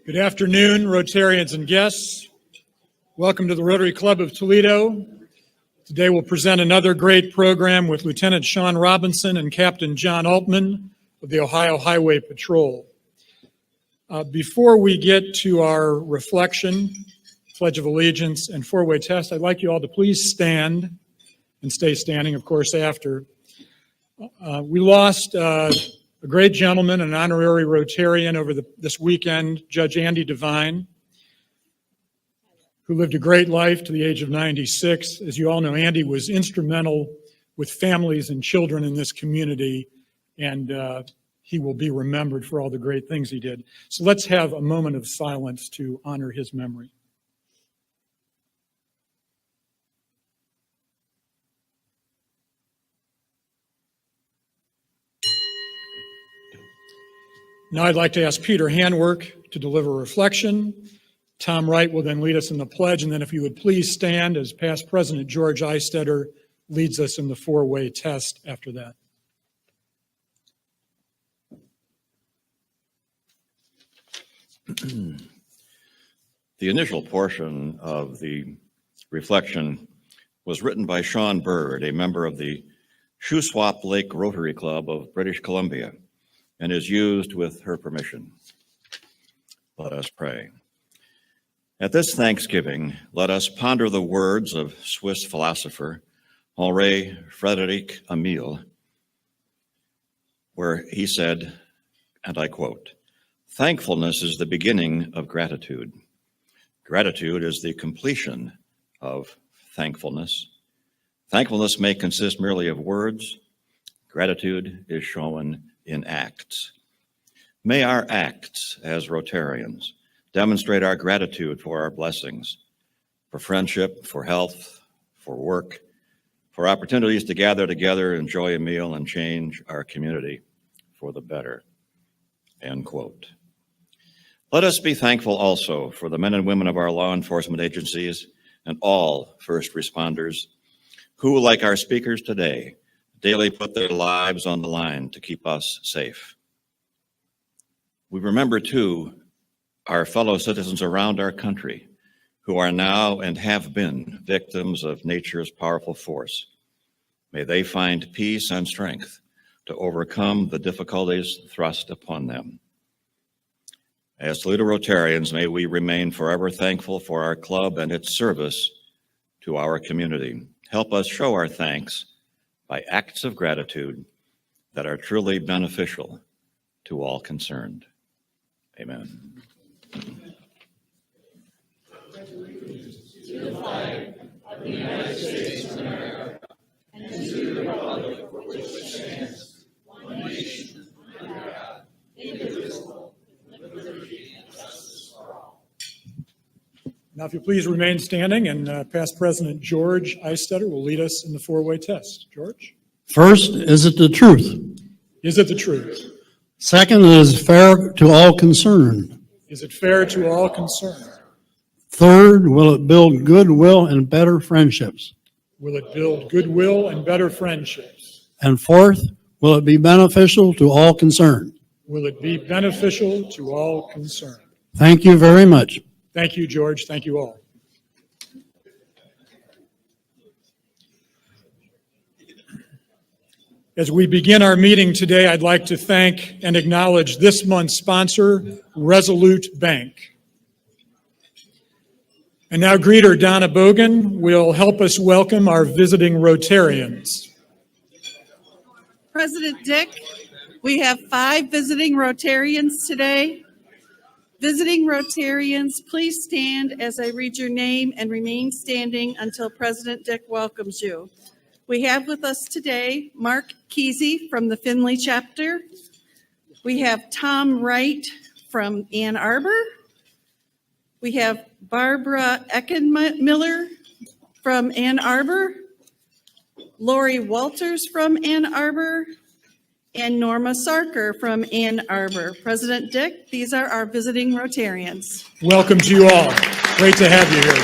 Good afternoon, Rotarians and guests. Welcome to the Rotary Club of Toledo. Today we'll present another great program with Lieutenant Shaun Robinson and Captain John Altman of the Ohio Highway Patrol. Before we get to our reflection, Pledge of Allegiance, and four-way test, I'd like you all to please stand and stay standing, of course, after. We lost a great gentleman, an honorary Rotarian over this weekend, Judge Andy Devine, who lived a great life to the age of 96. As you all know, Andy was instrumental with families and children in this community, and he will be remembered for all the great things he did. So let's have a moment of silence to honor his memory. Now I'd like to ask Peter Handwork to deliver a reflection. Tom Wright will then lead us in the pledge, and then if you would please stand as past President George Eistetter leads us in the four-way test after that. The initial portion of the reflection was written by Sean Bird, a member of the Shuswap Lake Rotary Club of British Columbia, and is used with her permission. Let us pray. At this Thanksgiving, let us ponder the words of Swiss philosopher Henri Frédéric Amiel, where he said, and I quote, "Thankfulness is the beginning of gratitude. Gratitude is the completion of thankfulness. Thankfulness may consist merely of words. Gratitude is shown in acts. May our acts as Rotarians demonstrate our gratitude for our blessings, for friendship, for health, for work, for opportunities to gather together, enjoy a meal, and change our community for the better." End quote. Let us be thankful also for the men and women of our law enforcement agencies and all first responders who, like our speakers today, daily put their lives on the line to keep us safe. We remember, too, our fellow citizens around our country who are now and have been victims of nature's powerful force. May they find peace and strength to overcome the difficulties thrust upon them. As Toledo Rotarians, may we remain forever thankful for our club and its service to our community. Help us show our thanks by acts of gratitude that are truly beneficial to all concerned. Amen. To the flag of the United States of America and to the republic for which it stands, one nation, under God, indivisible, with liberty and justice for all. Now, if you please remain standing, and past President George Eistetter will lead us in the four-way test. George? First, is it the truth? Is it the truth? Second, is fair to all concerned? Is it fair to all concerned? Third, will it build goodwill and better friendships? Will it build goodwill and better friendships? And fourth, will it be beneficial to all concerned? Will it be beneficial to all concerned? Thank you very much. Thank you, George. Thank you all. As we begin our meeting today, I'd like to thank and acknowledge this month's sponsor, Resolute Bank. And now greeter Donna Bogan will help us welcome our visiting Rotarians. President Dick, we have 5 visiting Rotarians today. Visiting Rotarians, please stand as I read your name and remain standing until President Dick welcomes you. We have with us today Mark Kesey from the Findlay chapter. We have Tom Wright from Ann Arbor. We have Barbara Eckenmiller from Ann Arbor, Lori Walters from Ann Arbor, and Norma Sarker from Ann Arbor. President Dick, these are our visiting Rotarians. Welcome to you all. Great to have you here.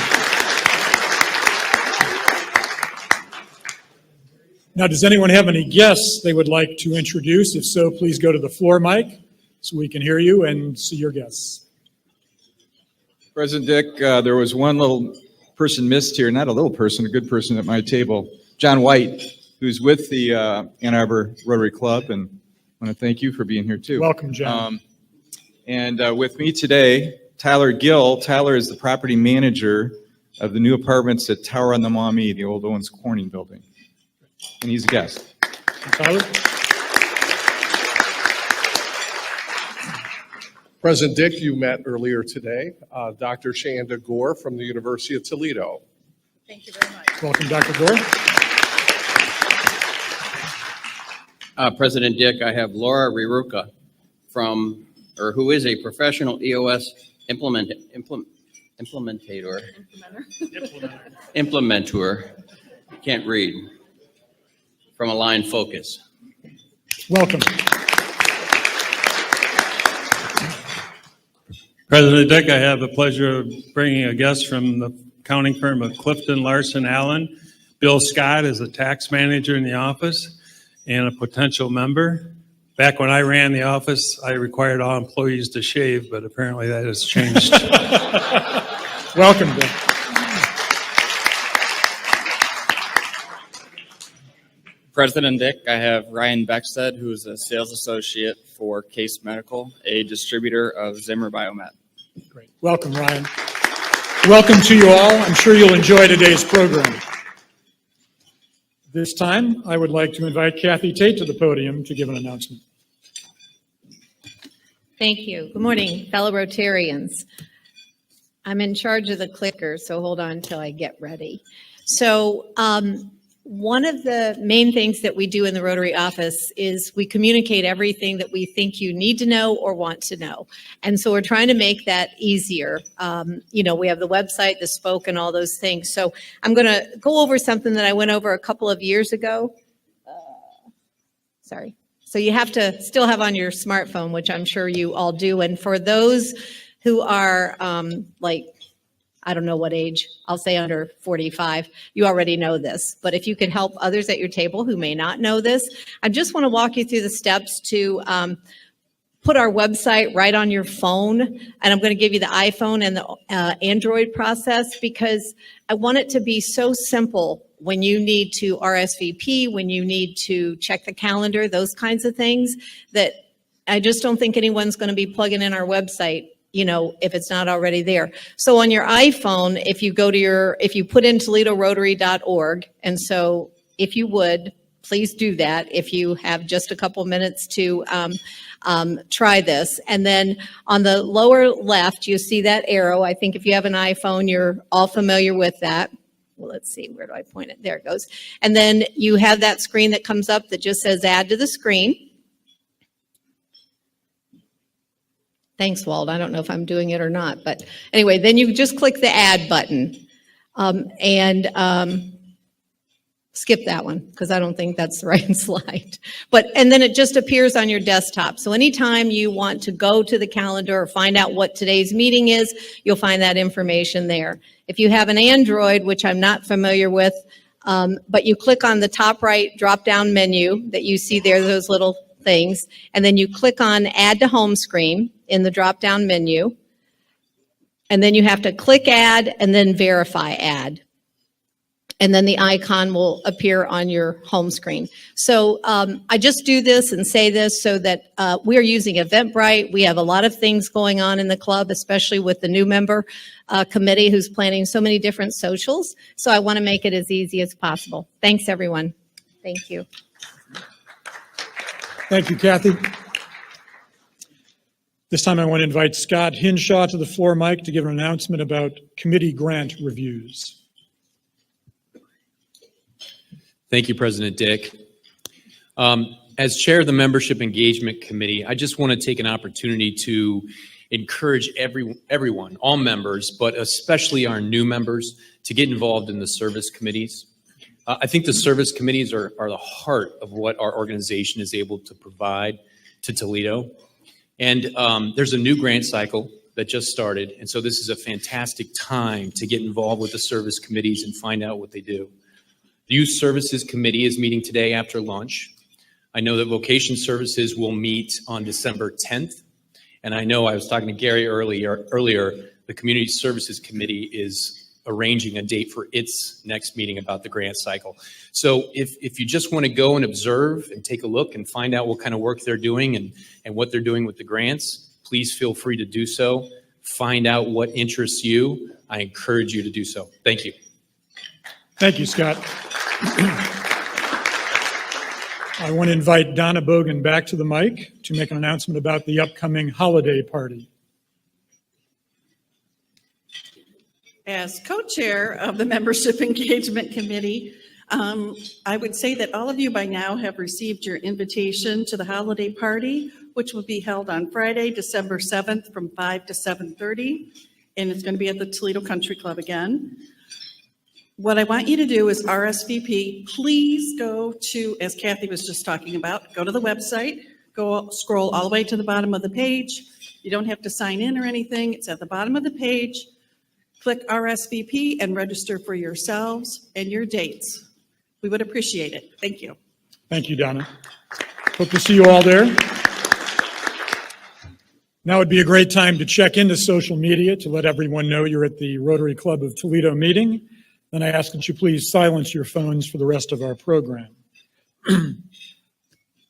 Now, does anyone have any guests they would like to introduce? If so, please go to the floor mic so we can hear you and see your guests. President Dick, there was one little person missed here, not a little person, a good person at my table, John White, who's with the Ann Arbor Rotary Club, and I want to thank you for being here too. Welcome, John. And with me today, Tyler Gill. Tyler is the property manager of the new apartments at Tower on the Maumee, the old Owens Corning building. And he's a guest. Tyler? President Dick, you met earlier today, Dr. Shanda Gore from the University of Toledo. Thank you very much. Welcome, Dr. Gore. President Dick, I have Laura Riruka who is a professional EOS implementer. Can't read. From Align Focus. Welcome. President Dick, I have the pleasure of bringing a guest from the accounting firm of Clifton Larson Allen. Bill Scott is a tax manager in the office and a potential member. Back when I ran the office, I required all employees to shave, but apparently that has changed. Welcome, Bill. President Dick, I have Ryan Beckstead, who is a sales associate for Case Medical, a distributor of Zimmer Biomet. Great. Welcome, Ryan. Welcome to you all. I'm sure you'll enjoy today's program. This time, I would like to invite Kathy Tate to the podium to give an announcement. Thank you. Good morning, fellow Rotarians. I'm in charge of the clicker, so hold on till I get ready. So one of the main things that we do in the Rotary office is we communicate everything that we think you need to know or want to know. And so we're trying to make that easier. We have the website, the spoke, and all those things. So I'm going to go over something that I went over a couple of years ago. Sorry. So you have to still have on your smartphone, which I'm sure you all do. And for those who are I don't know what age, I'll say under 45, you already know this. But if you could help others at your table who may not know this, I just want to walk you through the steps to put our website right on your phone. And I'm going to give you the iPhone and the Android process because I want it to be so simple when you need to RSVP, when you need to check the calendar, those kinds of things, that I just don't think anyone's going to be plugging in our website if it's not already there. So on your iPhone, if you put in ToledoRotary.org, and so if you would, please do that if you have just a couple minutes to try this. And then on the lower left, you see that arrow. I think if you have an iPhone, you're all familiar with that. Well, let's see, where do I point it? There it goes. And then you have that screen that comes up that just says add to the screen. Thanks, Walt. I don't know if I'm doing it or not, but anyway, then you just click the add button and skip that one because I don't think that's the right slide. And then it just appears on your desktop. So anytime you want to go to the calendar or find out what today's meeting is, you'll find that information there. If you have an Android, which I'm not familiar with, but you click on the top right drop-down menu that you see there, those little things, and then you click on Add to Home Screen in the drop-down menu, and then you have to click Add and then Verify Add. And then the icon will appear on your home screen. So I just do this and say this so that we are using Eventbrite. We have a lot of things going on in the club, especially with the new member committee who's planning so many different socials. So I want to make it as easy as possible. Thanks, everyone. Thank you. Thank you, Kathy. This time I want to invite Scott Hinshaw to the floor mic to give an announcement about committee grant reviews. Thank you, President Dick. As chair of the Membership Engagement Committee, I just want to take an opportunity to encourage everyone, all members, but especially our new members, to get involved in the service committees. I think the service committees are the heart of what our organization is able to provide to Toledo. And there's a new grant cycle that just started, and so this is a fantastic time to get involved with the service committees and find out what they do. The Youth Services Committee is meeting today after lunch. I know that Vocation Services will meet on December 10th. And I know I was talking to Gary earlier, the Community Services Committee is arranging a date for its next meeting about the grant cycle. So if you just want to go and observe and take a look and find out what kind of work they're doing and what they're doing with the grants, please feel free to do so. Find out what interests you. I encourage you to do so. Thank you. Thank you, Scott. I want to invite Donna Bogan back to the mic to make an announcement about the upcoming holiday party. As co-chair of the Membership Engagement Committee, I would say that all of you by now have received your invitation to the holiday party, which will be held on Friday, December 7th from 5 to 7:30, and it's going to be at the Toledo Country Club again. What I want you to do is RSVP. Please go to, as Kathy was just talking about, go to the website, go scroll all the way to the bottom of the page. You don't have to sign in or anything. It's at the bottom of the page. Click RSVP and register for yourselves and your dates. We would appreciate it. Thank you. Thank you, Donna. Hope to see you all there. Now would be a great time to check into social media to let everyone know you're at the Rotary Club of Toledo meeting. Then I ask that you please silence your phones for the rest of our program. I'm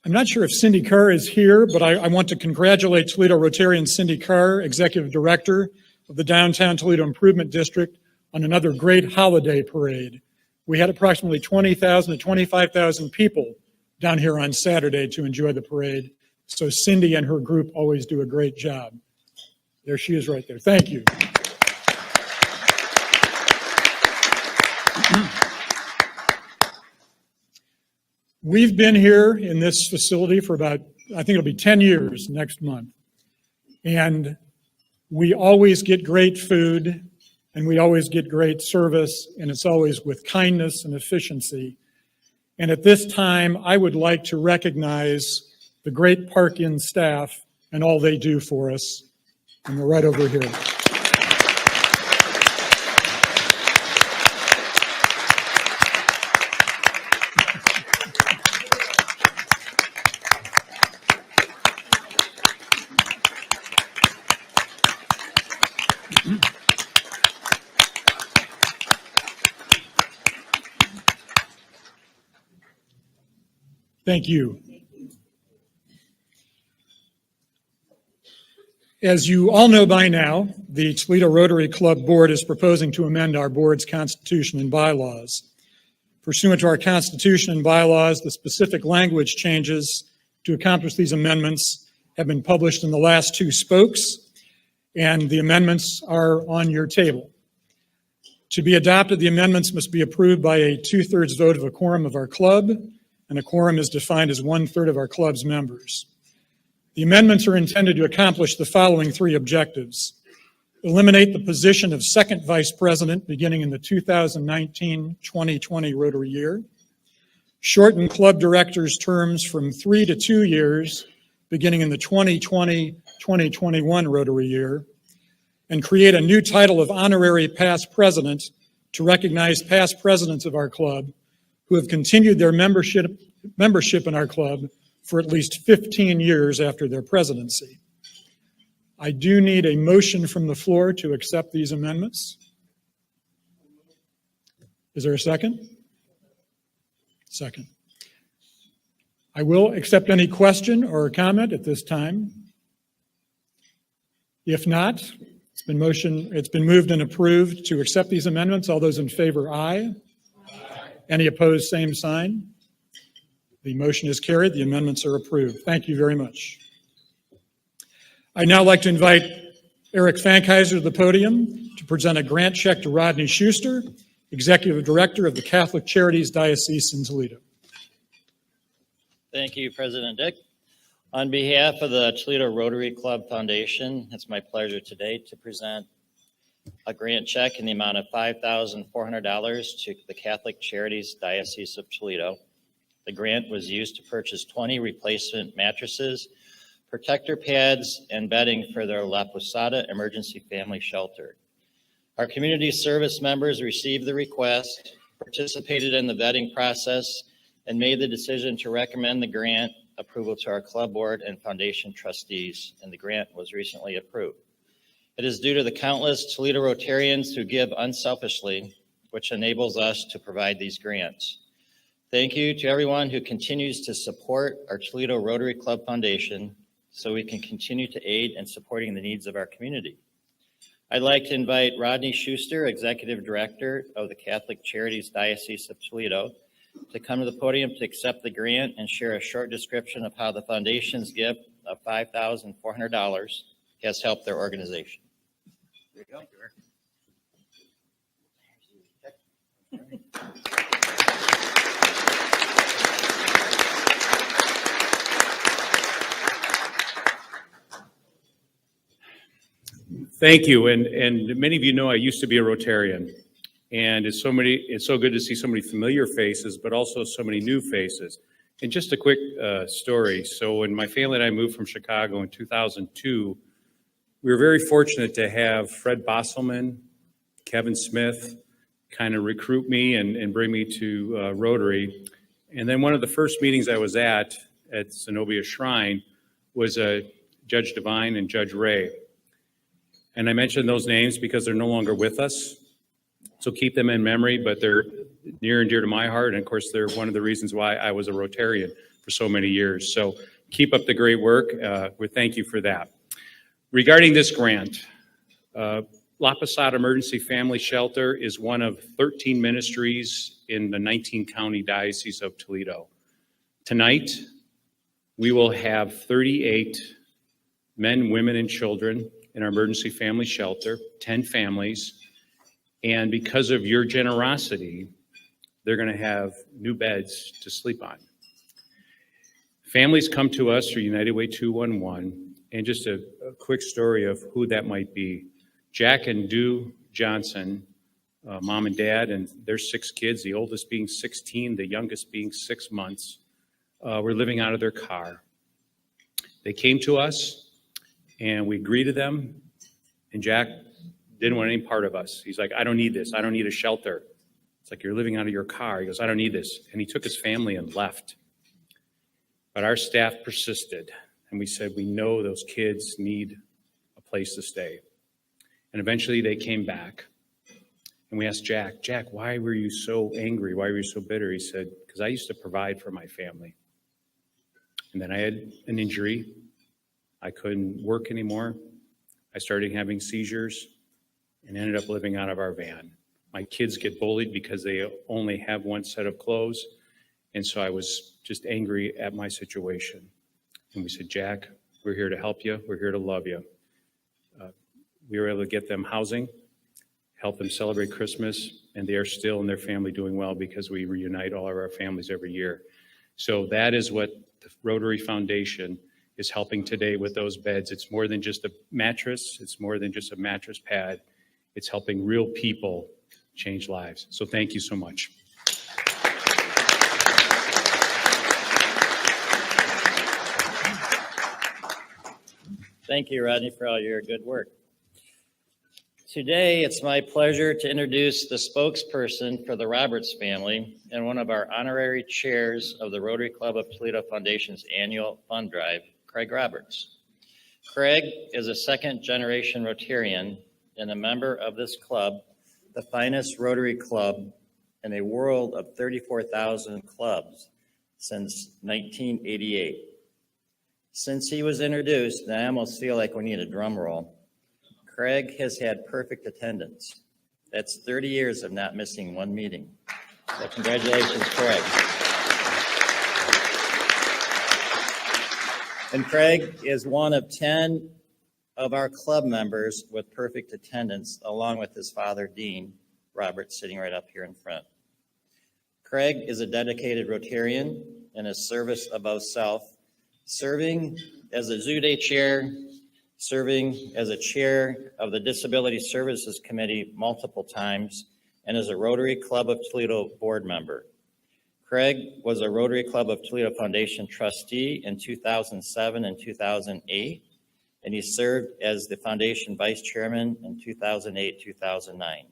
not sure if Cindy Carr is here, but I want to congratulate Toledo Rotarian Cindy Carr, Executive Director of the Downtown Toledo Improvement District, on another great holiday parade. We had approximately 20,000 to 25,000 people down here on Saturday to enjoy the parade. So Cindy and her group always do a great job. There she is right there. Thank you. We've been here in this facility for about, I think it'll be 10 years next month. And we always get great food and we always get great service, and it's always with kindness and efficiency. And at this time, I would like to recognize the great Park Inn staff and all they do for us. And they're right over here. Thank you. As you all know by now, the Toledo Rotary Club Board is proposing to amend our board's constitution and bylaws. Pursuant to our constitution and bylaws, the specific language changes to accomplish these amendments have been published in the last two spokes, and the amendments are on your table. To be adopted, the amendments must be approved by a 2/3 vote of a quorum of our club, and a quorum is defined as 1/3 of our club's members. The amendments are intended to accomplish the following three objectives: eliminate the position of second vice president beginning in the 2019-2020 Rotary year, shorten club directors' terms from 3 to 2 years beginning in the 2020-2021 Rotary year, and create a new title of honorary past president to recognize past presidents of our club who have continued their membership in our club for at least 15 years after their presidency. I do need a motion from the floor to accept these amendments. Is there a second? Second. I will accept any question or comment at this time. If not, it's been moved and approved to accept these amendments. All those in favor, aye. Any opposed, same sign. The motion is carried. The amendments are approved. Thank you very much. I'd now like to invite Eric Fankheiser to the podium to present a grant check to Rodney Schuster, Executive Director of the Catholic Charities Diocese in Toledo. Thank you, President Dick. On behalf of the Toledo Rotary Club Foundation, it's my pleasure today to present a grant check in the amount of $5,400 to the Catholic Charities Diocese of Toledo. The grant was used to purchase 20 replacement mattresses, protector pads, and bedding for their La Posada Emergency Family Shelter. Our community service members received the request, participated in the vetting process, and made the decision to recommend the grant approval to our club board and foundation trustees, and the grant was recently approved. It is due to the countless Toledo Rotarians who give unselfishly, which enables us to provide these grants. Thank you to everyone who continues to support our Toledo Rotary Club Foundation so we can continue to aid in supporting the needs of our community. I'd like to invite Rodney Schuster, Executive Director of the Catholic Charities Diocese of Toledo, to come to the podium to accept the grant and share a short description of how the foundation's gift of $5,400 has helped their organization. There you go. Thank you, and many of you know I used to be a Rotarian, and it's so good to see so many familiar faces, but also so many new faces. And just a quick story. So when my family and I moved from Chicago in 2002, we were very fortunate to have Fred Bosselman, Kevin Smith kind of recruit me and bring me to Rotary. And then one of the first meetings I was at Zenobia Shrine was Judge Devine and Judge Ray. And I mention those names because they're no longer with us. So keep them in memory, but they're near and dear to my heart. And of course, they're one of the reasons why I was a Rotarian for so many years. So keep up the great work. We thank you for that. Regarding this grant, La Posada Emergency Family Shelter is one of 13 ministries in the 19-county Diocese of Toledo. Tonight, we will have 38 men, women, and children in our emergency family shelter, 10 families. And because of your generosity, they're going to have new beds to sleep on. Families come to us through United Way 211. And just a quick story of who that might be. Jack and Dew Johnson, mom and dad, and their 6 kids, the oldest being 16, the youngest being 6 months, were living out of their car. They came to us, and we greeted them, and Jack didn't want any part of us. He's like, I don't need this. I don't need a shelter. It's like, you're living out of your car. He goes, I don't need this. And he took his family and left. But our staff persisted, and we said, we know those kids need a place to stay. And eventually they came back, and we asked Jack, why were you so angry? Why were you so bitter? He said, because I used to provide for my family. And then I had an injury. I couldn't work anymore. I started having seizures and ended up living out of our van. My kids get bullied because they only have one set of clothes. And so I was just angry at my situation. And we said, Jack, we're here to help you. We're here to love you. We were able to get them housing, help them celebrate Christmas, and they are still and their family doing well because we reunite all of our families every year. So that is what the Rotary Foundation is helping today with those beds. It's more than just a mattress. It's more than just a mattress pad. It's helping real people change lives. So thank you so much. Thank you, Rodney, for all your good work. Today, it's my pleasure to introduce the spokesperson for the Roberts family and one of our honorary chairs of the Rotary Club of Toledo Foundation's annual fund drive, Craig Roberts. Craig is a second-generation Rotarian and a member of this club, the finest Rotary Club in a world of 34,000 clubs since 1988. Since he was introduced, and I almost feel like we need a drum roll, Craig has had perfect attendance. That's 30 years of not missing one meeting. So congratulations, Craig. And Craig is one of 10 of our club members with perfect attendance, along with his father, Dean Roberts, sitting right up here in front. Craig is a dedicated Rotarian in his service above self, serving as a Zoo Day chair, serving as a chair of the Disability Services Committee multiple times, and as a Rotary Club of Toledo board member. Craig was a Rotary Club of Toledo Foundation trustee in 2007 and 2008, and he served as the foundation vice chairman in 2008-2009.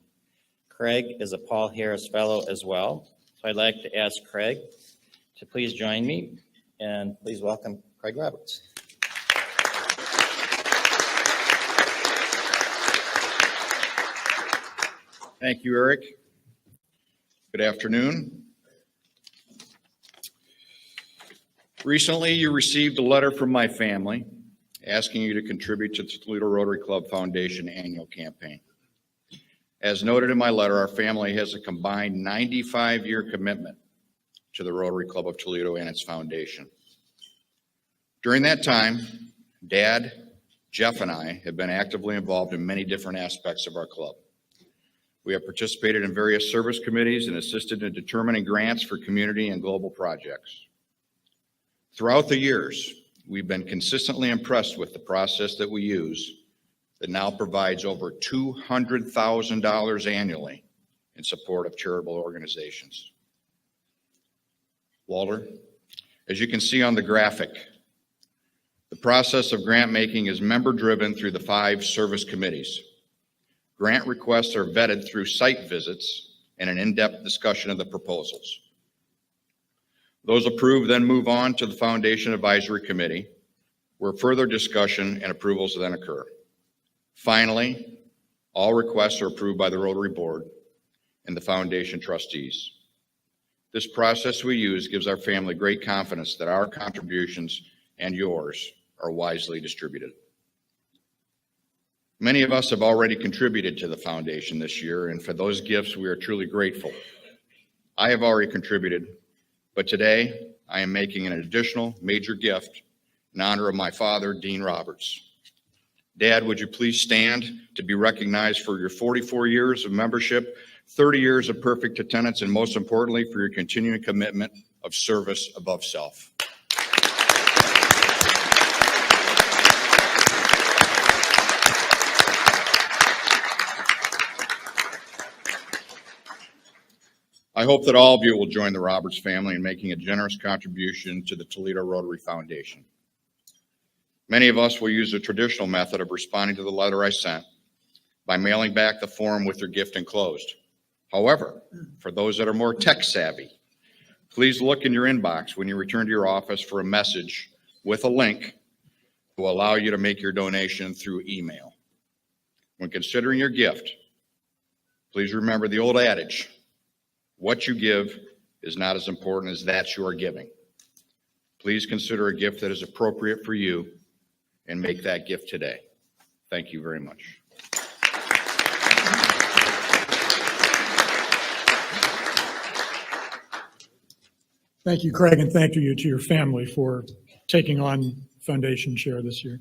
Craig is a Paul Harris Fellow as well. So I'd like to ask Craig to please join me, and please welcome Craig Roberts. Thank you, Eric. Good afternoon. Recently, you received a letter from my family asking you to contribute to the Toledo Rotary Club Foundation annual campaign. As noted in my letter, our family has a combined 95-year commitment to the Rotary Club of Toledo and its foundation. During that time, Dad, Jeff, and I have been actively involved in many different aspects of our club. We have participated in various service committees and assisted in determining grants for community and global projects. Throughout the years, we've been consistently impressed with the process that we use that now provides over $200,000 annually in support of charitable organizations. Walter, as you can see on the graphic, the process of grant making is member-driven through the 5 service committees. Grant requests are vetted through site visits and an in-depth discussion of the proposals. Those approved then move on to the Foundation Advisory Committee, where further discussion and approvals then occur. Finally, all requests are approved by the Rotary Board and the Foundation trustees. This process we use gives our family great confidence that our contributions and yours are wisely distributed. Many of us have already contributed to the foundation this year, and for those gifts, we are truly grateful. I have already contributed, but today I am making an additional major gift in honor of my father, Dean Roberts. Dad, would you please stand to be recognized for your 44 years of membership, 30 years of perfect attendance, and most importantly, for your continuing commitment of service above self. I hope that all of you will join the Roberts family in making a generous contribution to the Toledo Rotary Foundation. Many of us will use the traditional method of responding to the letter I sent by mailing back the form with your gift enclosed. However, for those that are more tech savvy, please look in your inbox when you return to your office for a message with a link to allow you to make your donation through email. When considering your gift, please remember the old adage, what you give is not as important as that you are giving. Please consider a gift that is appropriate for you and make that gift today. Thank you very much. Thank you, Craig, and thank you to your family for taking on Foundation Chair this year.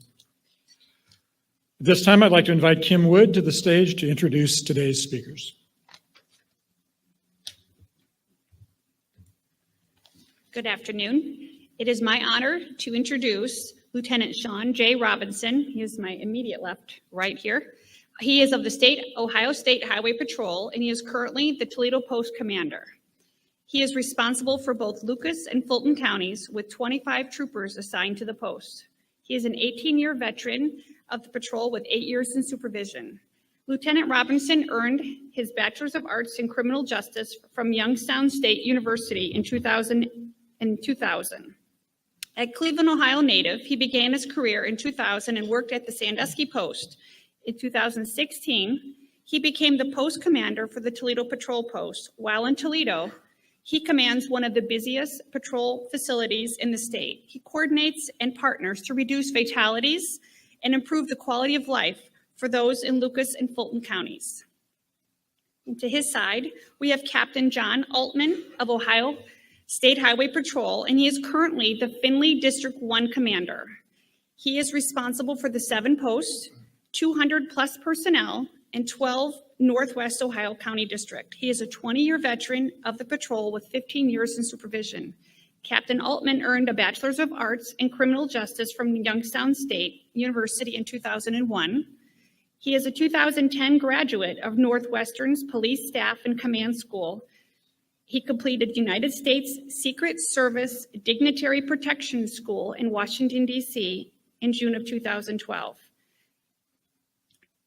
At this time, I'd like to invite Kim Wood to the stage to introduce today's speakers. Good afternoon. It is my honor to introduce Lieutenant Shaun J. Robinson. He is my immediate left right here. He is of the Ohio State Highway Patrol, and he is currently the Toledo Post Commander. He is responsible for both Lucas and Fulton Counties with 25 troopers assigned to the post. He is an 18-year veteran of the patrol with 8 years in supervision. Lieutenant Robinson earned his Bachelor's of Arts in Criminal Justice from Youngstown State University in 2000. At Cleveland, Ohio native, he began his career in 2000 and worked at the Sandusky Post. In 2016, he became the post commander for the Toledo Patrol Post. While in Toledo, he commands one of the busiest patrol facilities in the state. He coordinates and partners to reduce fatalities and improve the quality of life for those in Lucas and Fulton counties. And to his side, we have Captain John Altman of Ohio State Highway Patrol, and he is currently the Findlay District One Commander. He is responsible for the 7 posts, 200 plus personnel, and 12 Northwest Ohio County District. He is a 20-year veteran of the patrol with 15 years in supervision. Captain Altman earned a Bachelor's of Arts in Criminal Justice from Youngstown State University in 2001. He is a 2010 graduate of Northwestern's Police Staff and Command School. He completed United States Secret Service Dignitary Protection School in Washington, D.C. in June of 2012.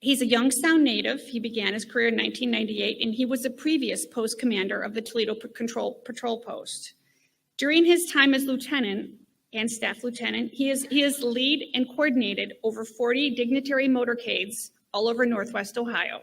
He's a Youngstown native. He began his career in 1998, and he was a previous post commander of the Toledo Patrol Post. During his time as lieutenant and staff lieutenant, he has led and coordinated over 40 dignitary motorcades all over Northwest Ohio.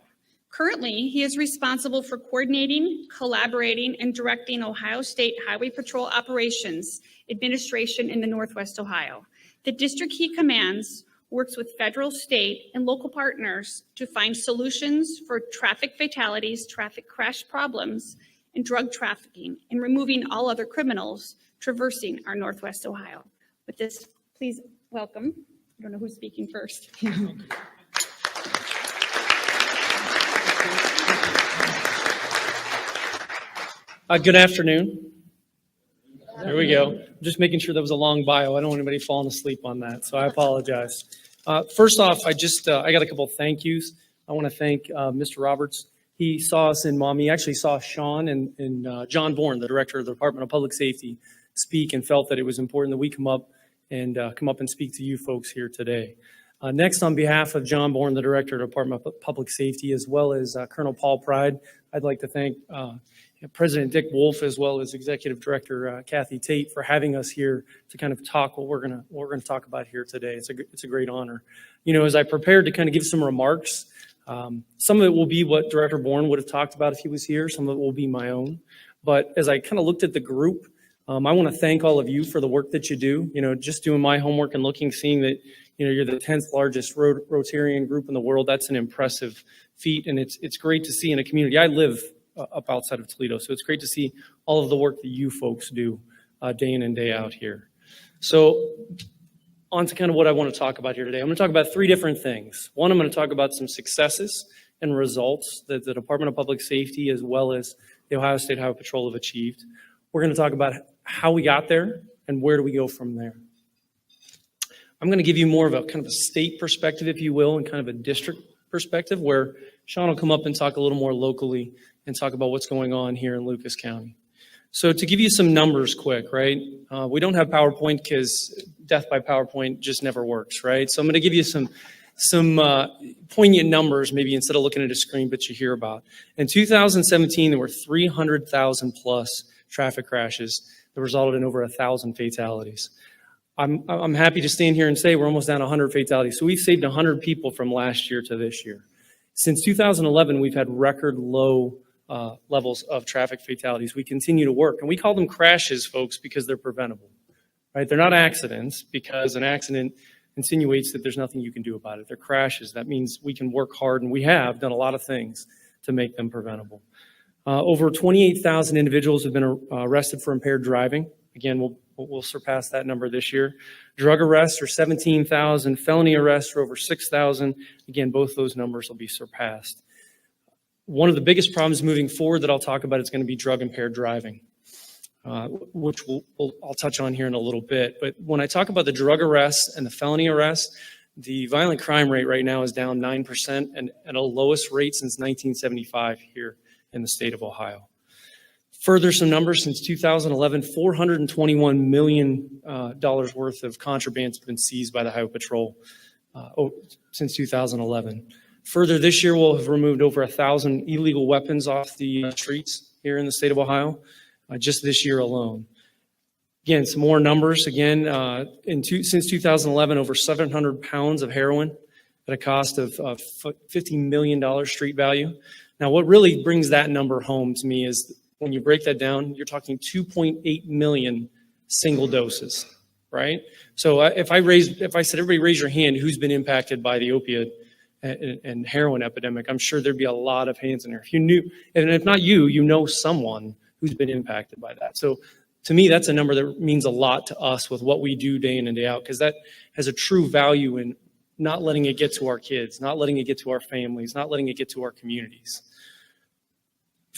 Currently, he is responsible for coordinating, collaborating, and directing Ohio State Highway Patrol operations administration in the Northwest Ohio. The district he commands works with federal, state, and local partners to find solutions for traffic fatalities, traffic crash problems, and drug trafficking, and removing all other criminals traversing our Northwest Ohio. With this, please welcome, I don't know who's speaking first. Good afternoon. There we go. Just making sure that was a long bio. I don't want anybody falling asleep on that, so I apologize. First off, I got a couple of thank yous. I want to thank Mr. Roberts. He saw us in Mom. He actually saw Shaun and John Bourne, the director of the Department of Public Safety, speak and felt that it was important that we come up and speak to you folks here today. Next, on behalf of John Bourne, the director of the Department of Public Safety, as well as Colonel Paul Pride, I'd like to thank President Dick Wolf, as well as Executive Director Kathy Tate, for having us here to kind of talk what we're gonna talk about here today. It's a great honor. You know, as I prepared to kind of give some remarks, some of it will be what Director Bourne would have talked about if he was here. Some of it will be my own. But as I kind of looked at the group, I want to thank all of you for the work that you do. You know, just doing my homework and looking, seeing that, you know, you're the 10th largest Rotarian group in the world. That's an impressive feat, and it's great to see in a community. I live up outside of Toledo, so it's great to see all of the work that you folks do day in and day out here. So on to kind of what I want to talk about here today. I'm going to talk about three different things. One, I'm going to talk about some successes and results that the Department of Public Safety as well as the Ohio State Highway Patrol have achieved. We're going to talk about how we got there and where do we go from there. I'm going to give you more of a kind of a state perspective, if you will, and kind of a district perspective, where Shaun will come up and talk a little more locally and talk about what's going on here in Lucas County. So to give you some numbers quick, right? We don't have PowerPoint because death by PowerPoint just never works, right? So I'm going to give you some poignant numbers, maybe instead of looking at a screen, but you hear about. In 2017, there were 300,000 plus traffic crashes that resulted in over 1,000 fatalities. I'm happy to stand here and say we're almost down to 100 fatalities. So we've saved 100 people from last year to this year. Since 2011, we've had record low levels of traffic fatalities. We continue to work, and we call them crashes, folks, because they're preventable, right? They're not accidents, because an accident insinuates that there's nothing you can do about it. They're crashes. That means we can work hard, and we have done a lot of things to make them preventable. Over 28,000 individuals have been arrested for impaired driving. Again, we'll surpass that number this year. Drug arrests are 17,000. Felony arrests are over 6,000. Again, both those numbers will be surpassed. One of the biggest problems moving forward that I'll talk about is going to be drug impaired driving, which I'll touch on here in a little bit. But when I talk about the drug arrests and the felony arrests, the violent crime rate right now is down 9% and at a lowest rate since 1975 here in the state of Ohio. Further, some numbers since 2011, $421 million worth of contraband has been seized by the Highway Patrol since 2011. Further, this year we'll have removed over 1,000 illegal weapons off the streets here in the state of Ohio, just this year alone. Again, some more numbers. Again, since 2011, over 700 pounds of heroin at a cost of $50 million street value. Now, what really brings that number home to me is when you break that down, you're talking 2.8 million single doses, right? So if I said, everybody raise your hand, who's been impacted by the opiate and heroin epidemic, I'm sure there'd be a lot of hands in there. If you knew, and if not you, you know someone who's been impacted by that. So to me, that's a number that means a lot to us with what we do day in and day out, because that has a true value in not letting it get to our kids, not letting it get to our families, not letting it get to our communities.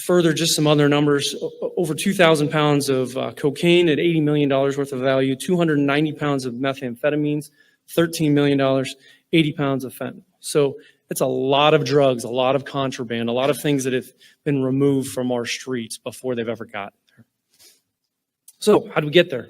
Further, just some other numbers, over 2,000 pounds of cocaine at $80 million worth of value, 290 pounds of methamphetamines, $13 million, 80 pounds of fentanyl. So it's a lot of drugs, a lot of contraband, a lot of things that have been removed from our streets before they've ever gotten there. So how do we get there?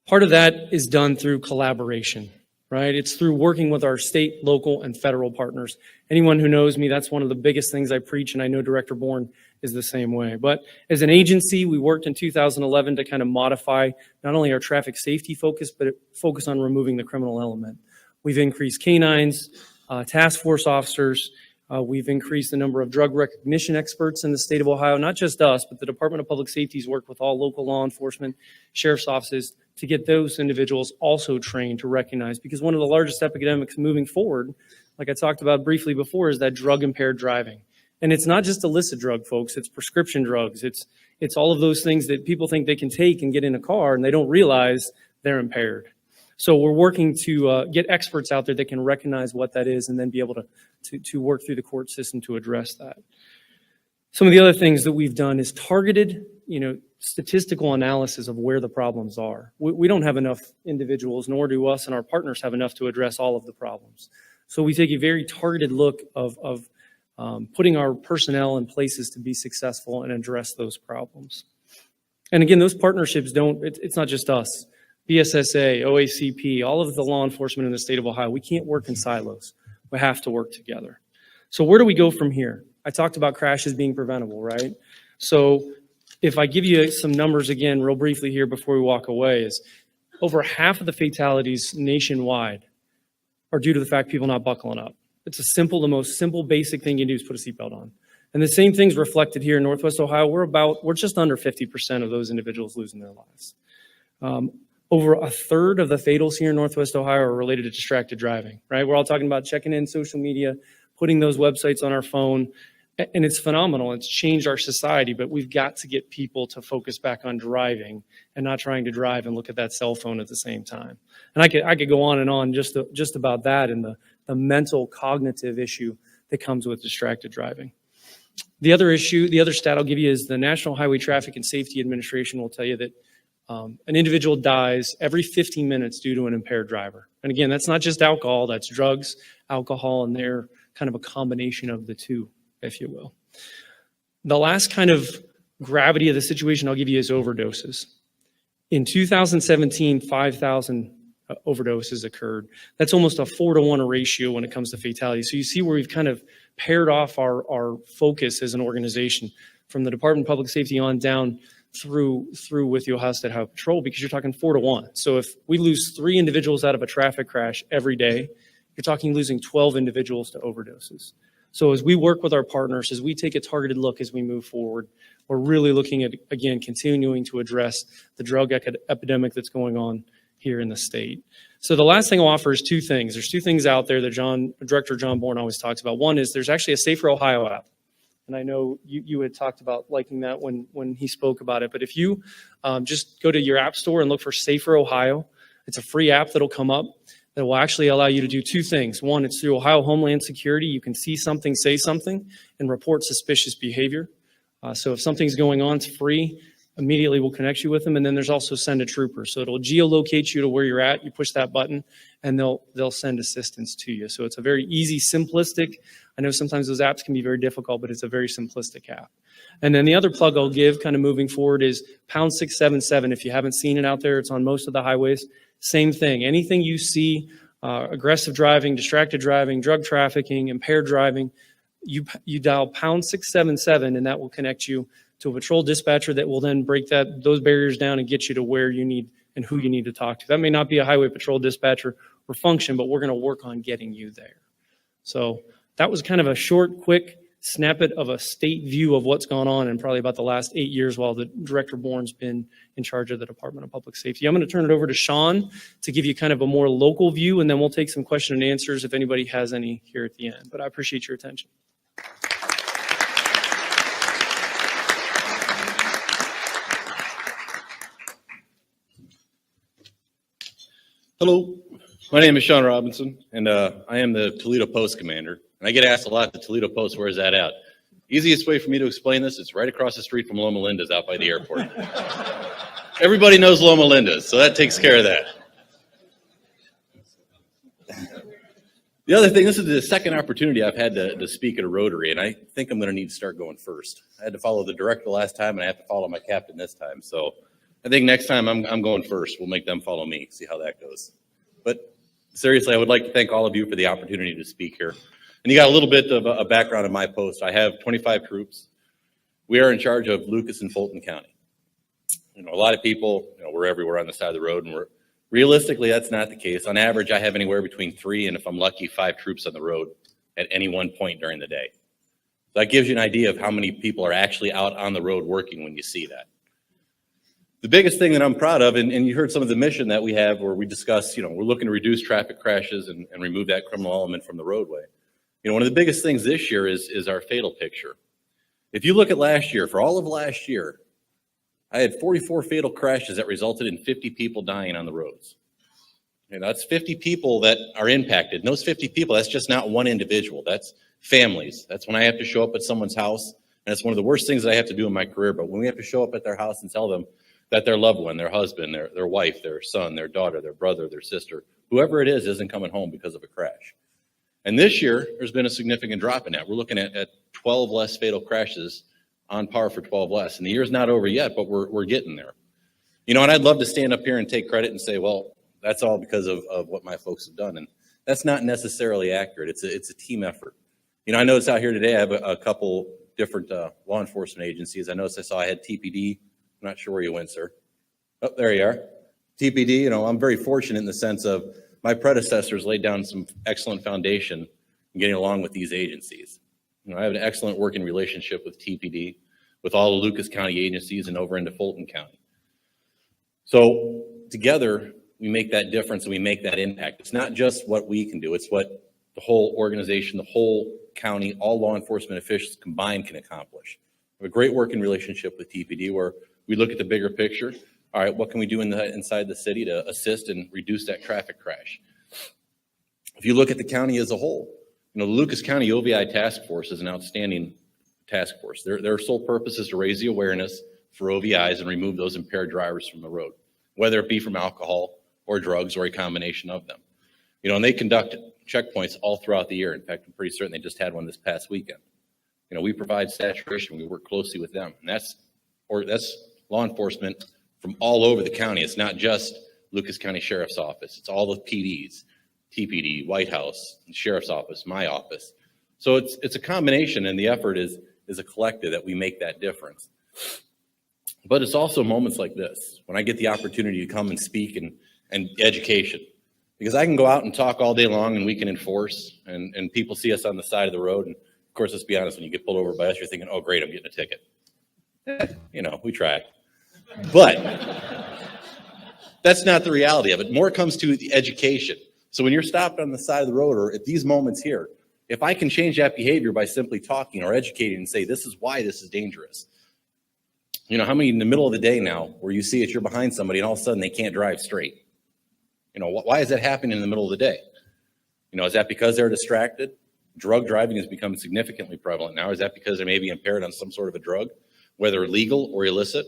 Part of that is done through collaboration, right? It's through working with our state, local, and federal partners. Anyone who knows me, that's one of the biggest things I preach, and I know Director Bourne is the same way. But as an agency, we worked in 2011 to kind of modify not only our traffic safety focus, but focus on removing the criminal element. We've increased canines, task force officers, We've increased the number of drug recognition experts in the state of Ohio, not just us, but the Department of Public Safety's worked with all local law enforcement, sheriff's offices to get those individuals also trained to recognize, because one of the largest epidemics moving forward, like I talked about briefly before, is that drug impaired driving. And it's not just illicit drug, folks, it's prescription drugs. It's all of those things that people think they can take and get in a car and they don't realize they're impaired. So we're working to get experts out there that can recognize what that is and then be able to work through the court system to address that. Some of the other things that we've done is targeted, statistical analysis of where the problems are. We don't have enough individuals, nor do us and our partners have enough to address all of the problems. So we take a very targeted look of putting our personnel in places to be successful and address those problems. And again, those partnerships it's not just us. BSSA, OACP, all of the law enforcement in the state of Ohio, we can't work in silos. We have to work together. So where do we go from here? I talked about crashes being preventable, right? So if I give you some numbers again, real briefly here before we walk away, is over half of the fatalities nationwide are due to the fact people not buckling up. It's the most simple, basic thing you do is put a seatbelt on. And the same thing's reflected here in Northwest Ohio. We're just under 50% of those individuals losing their lives. Over a third of the fatals here in Northwest Ohio are related to distracted driving, right? We're all talking about checking in social media, putting those websites on our phone, and it's phenomenal. It's changed our society, but we've got to get people to focus back on driving and not trying to drive and look at that cell phone at the same time. And I could go on and on just about that and the mental cognitive issue that comes with distracted driving. The other stat I'll give you is the National Highway Traffic and Safety Administration will tell you that an individual dies every 15 minutes due to an impaired driver. And again, that's not just alcohol, that's drugs, alcohol, and they're kind of a combination of the two, if you will. The last kind of gravity of the situation I'll give you is overdoses. In 2017, 5,000 overdoses occurred. That's almost a 4-to-1 ratio when it comes to fatalities. So you see where we've kind of paired off our focus as an organization from the Department of Public Safety on down through with the Ohio State Highway Patrol, because you're talking 4-to-1. So if we lose 3 individuals out of a traffic crash every day, you're talking losing 12 individuals to overdoses. So as we work with our partners, as we take a targeted look as we move forward, we're really looking at, again, continuing to address the drug epidemic that's going on here in the state. So the last thing I'll offer is 2 things. There's 2 things out there that Director John Bourne always talks about. One is there's actually a Safer Ohio app. And I know you had talked about liking that when he spoke about it. But if you just go to your app store and look for Safer Ohio, it's a free app that'll come up that will actually allow you to do 2 things. One, it's through Ohio Homeland Security. You can see something, say something, and report suspicious behavior. So if something's going on, it's free. Immediately we'll connect you with them. And then there's also Send a Trooper. So it'll geolocate you to where you're at. You push that button and they'll send assistance to you. So it's a very easy, simplistic. I know sometimes those apps can be very difficult, but it's a very simplistic app. And then the other plug I'll give kind of moving forward is pound 677. If you haven't seen it out there, it's on most of the highways. Same thing. Anything you see, aggressive driving, distracted driving, drug trafficking, impaired driving, you dial pound 677 and that will connect you to a patrol dispatcher that will then break those barriers down and get you to where you need and who you need to talk to. That may not be a highway patrol dispatcher or function, but we're going to work on getting you there. So that was kind of a short, quick snippet of a state view of what's gone on in probably about the last 8 years while the Director Bourne's been in charge of the Department of Public Safety. I'm going to turn it over to Shaun to give you kind of a more local view, and then we'll take some question and answers if anybody has any here at the end. But I appreciate your attention. Hello, my name is Shaun Robinson, and I am the Toledo Post Commander. And I get asked a lot, the Toledo Post, where is that at? Easiest way for me to explain this, it's right across the street from Loma Linda's out by the airport. Everybody knows Loma Linda's, so that takes care of that. The other thing, this is the second opportunity I've had to speak at a Rotary, and I think I'm going to need to start going first. I had to follow the director last time, and I have to follow my captain this time. So I think next time I'm going first. We'll make them follow me, see how that goes. But seriously, I would like to thank all of you for the opportunity to speak here. And you got a little bit of a background in my post. I have 25 troops. We are in charge of Lucas and Fulton County. You know, a lot of people, we're everywhere on the side of the road, and realistically, that's not the case. On average, I have anywhere between 3 and, if I'm lucky, 5 troops on the road at any one point during the day. So that gives you an idea of how many people are actually out on the road working when you see that. The biggest thing that I'm proud of, and you heard some of the mission that we have where we discuss, we're looking to reduce traffic crashes and remove that criminal element from the roadway. One of the biggest things this year is our fatal picture. If you look at last year, for all of last year, I had 44 fatal crashes that resulted in 50 people dying on the roads. That's 50 people that are impacted. And those 50 people, that's just not one individual. That's families. That's when I have to show up at someone's house. And it's one of the worst things that I have to do in my career. But when we have to show up at their house and tell them that their loved one, their husband, their wife, their son, their daughter, their brother, their sister, whoever it is, isn't coming home because of a crash. And this year, there's been a significant drop in that. We're looking at 12 less fatal crashes, on par for 12 less. And the year's not over yet, but we're getting there. And I'd love to stand up here and take credit and say, well, that's all because of what my folks have done. And that's not necessarily accurate. It's a team effort. I noticed out here today, I have a couple different law enforcement agencies. I saw I had TPD. I'm not sure where you went, sir. Oh, there you are. TPD, I'm very fortunate in the sense of my predecessors laid down some excellent foundation in getting along with these agencies. I have an excellent working relationship with TPD, with all the Lucas County agencies and over into Fulton County. So together, we make that difference and we make that impact. It's not just what we can do, it's what the whole organization, the whole county, all law enforcement officials combined can accomplish. We have a great working relationship with TPD where we look at the bigger picture. All right, what can we do inside the city to assist and reduce that traffic crash? If you look at the county as a whole, the Lucas County OVI Task Force is an outstanding task force. Their sole purpose is to raise the awareness for OVIs and remove those impaired drivers from the road, whether it be from alcohol or drugs or a combination of them. And they conduct checkpoints all throughout the year. In fact, I'm pretty certain they just had one this past weekend. We provide saturation. We work closely with them. And that's law enforcement from all over the county. It's not just Lucas County Sheriff's Office. It's all the PDs, TPD, White House, Sheriff's Office, my office. So it's a combination, and the effort is a collective that we make that difference. But it's also moments like this, when I get the opportunity to come and speak and education. Because I can go out and talk all day long and we can enforce, and people see us on the side of the road. And of course, let's be honest, when you get pulled over by us, you're thinking, oh, great, I'm getting a ticket. We try. But that's not the reality of it. More comes to the education. So when you're stopped on the side of the road or at these moments here, if I can change that behavior by simply talking or educating and say, this is why this is dangerous. How many in the middle of the day now where you see it, you're behind somebody and all of a sudden they can't drive straight? Why is that happening in the middle of the day? Is that because they're distracted? Drug driving has become significantly prevalent now. Is that because they may be impaired on some sort of a drug, whether legal or illicit?